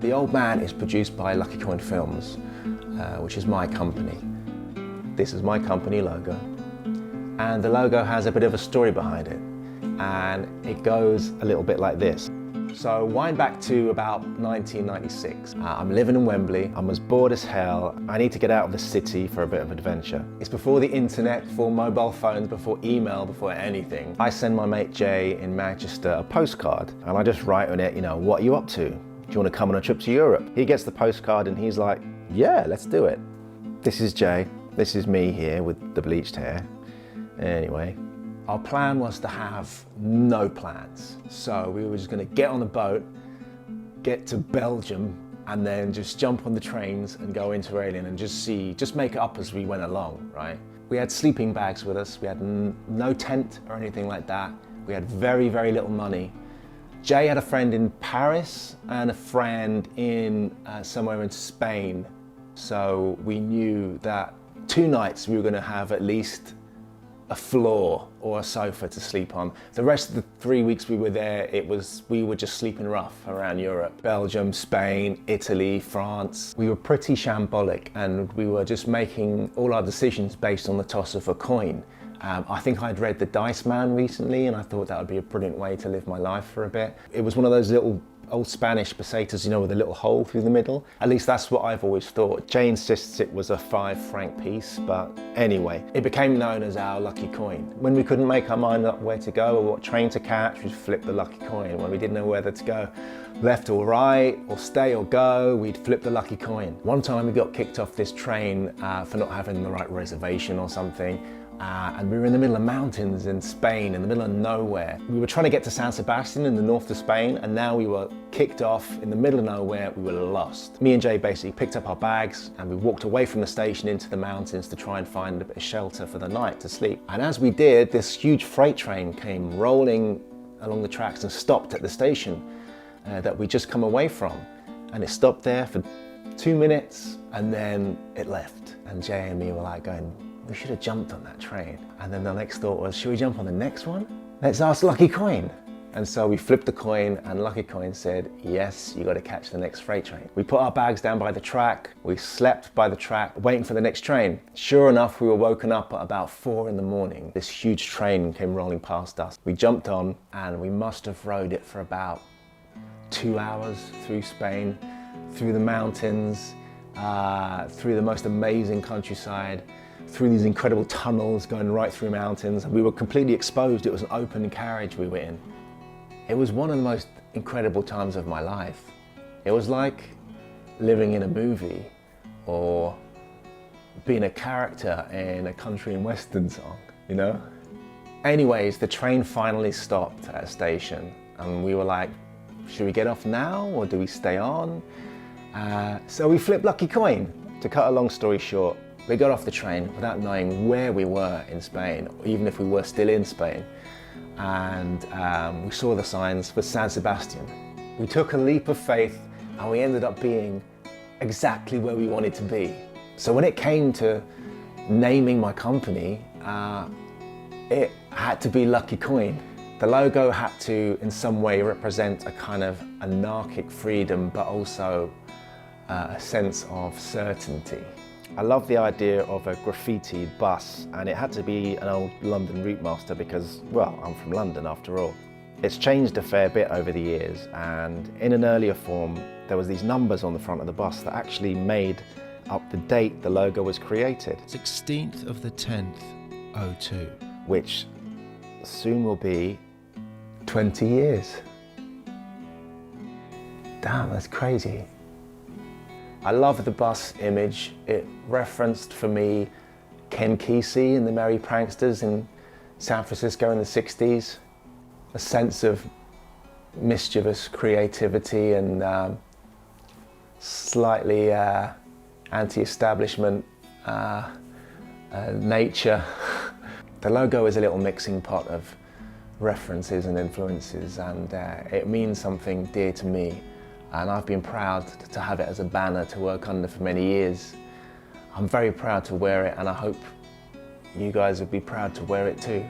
The Old Man is produced by Luckycoin Films, which is my company. This is my company logo. And the logo has a bit of a story behind it. And it goes a little bit like this. So wind back to about 1996. I'm living in Wembley. I'm as bored as hell. I need to get out of the city for a bit of adventure. It's before the internet, before mobile phones, before email, before anything. I send my mate Jay in Manchester a postcard and I just write on it, what are you up to? Do you want to come on a trip to Europe? He gets the postcard and he's like, yeah, let's do it. This is Jay. This is me here with the bleached hair. Anyway. Our plan was to have no plans. So we were just gonna get on the boat, get to Belgium, and then just jump on the trains and go Interrailian and just make it up as we went along, right? We had sleeping bags with us. We had no tent or anything like that. We had very, very little money. Jay had a friend in Paris and a friend in somewhere in Spain. So we knew that 2 nights we were gonna have at least a floor or a sofa to sleep on. The rest of the 3 weeks we were there, we were just sleeping rough around Europe. Belgium, Spain, Italy, France. We were pretty shambolic and we were just making all our decisions based on the toss of a coin. I think I'd read The Dice Man recently and I thought that would be a brilliant way to live my life for a bit. It was one of those little old Spanish pesetas, with a little hole through the middle. At least that's what I've always thought. Jay insists it was a 5-franc piece, but anyway, it became known as our lucky coin. When we couldn't make our mind up where to go or what train to catch, we'd flip the lucky coin. When we didn't know whether to go left or right, or stay or go, we'd flip the lucky coin. One time we got kicked off this train for not having the right reservation or something. And we were in the middle of mountains in Spain, in the middle of nowhere. We were trying to get to San Sebastian in the north of Spain, and now we were kicked off in the middle of nowhere. We were lost. Me and Jay basically picked up our bags and we walked away from the station into the mountains to try and find a bit of shelter for the night to sleep. And as we did, this huge freight train came rolling along the tracks and stopped at the station that we'd just come away from. And it stopped there for 2 minutes and then it left. And Jay and me were like going, we should have jumped on that train. And then the next thought was, should we jump on the next one? Let's ask Lucky Coin. And so we flipped the coin and Lucky Coin said, yes, you got to catch the next freight train. We put our bags down by the track. We slept by the track, waiting for the next train. Sure enough, we were woken up at about 4 in the morning. This huge train came rolling past us. We jumped on and we must have rode it for about 2 hours through Spain, through the mountains, through the most amazing countryside, through these incredible tunnels going right through mountains. We were completely exposed. It was an open carriage we were in. It was one of the most incredible times of my life. It was like living in a movie or being a character in a country and western song, Anyways, the train finally stopped at a station and we were like, should we get off now or do we stay on? So we flipped Lucky Coin. To cut a long story short, we got off the train without knowing where we were in Spain, or even if we were still in Spain. And we saw the signs for San Sebastian. We took a leap of faith and we ended up being exactly where we wanted to be. So when it came to naming my company, it had to be Lucky Coin. The logo had to, in some way, represent a kind of anarchic freedom, but also a sense of certainty. I love the idea of a graffitied bus, and it had to be an old London route master because, well, I'm from London after all. It's changed a fair bit over the years, and in an earlier form, there was these numbers on the front of the bus that actually made up the date the logo was created. 16th of the 10th, 02. Which soon will be 20 years. Damn, that's crazy. I love the bus image. It referenced for me Ken Kesey and the Merry Pranksters in San Francisco in the 60s. A sense of mischievous creativity and slightly anti-establishment nature. The logo is a little mixing pot of references and influences, and it means something dear to me. And I've been proud to have it as a banner to work under for many years. I'm very proud to wear it, and I hope you guys would be proud to wear it too.